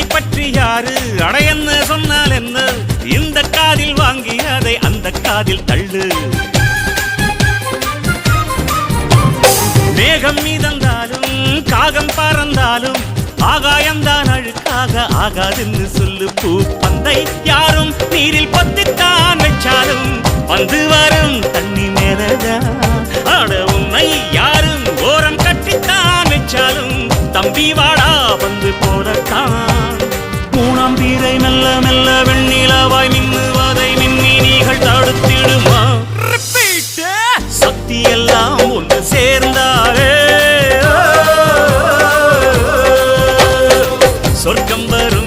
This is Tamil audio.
உன்னை பற்றி யாரு அடையன்னு சொன்னால் என்ன இந்த காதில் வாங்கி அதை அந்த காதில் தள்ளு மேகம் மீதந்தாலும் காகம் பறந்தாலும் ஆகாயம்தான் அழுக்காக ஆகாதுன்னு சொல்லு பூ பந்தை யாரும் நீரில் பத்தித்தான் வச்சாலும் வந்து வரும் தண்ணி மேலதான் ஆட உன்னை யாரும் ஓரம் கட்டித்தான் வச்சாலும் தம்பி வாடா வந்து போடத்தான் மூணாம் பீரை மெல்ல மெல்ல வெண்ணிலவாய் மின்னுவதை மின்மினிகள் தடுத்திடுமா சக்தி எல்லாம் ஒன்று சேர்ந்தாரே சொர்க்கம் வரும்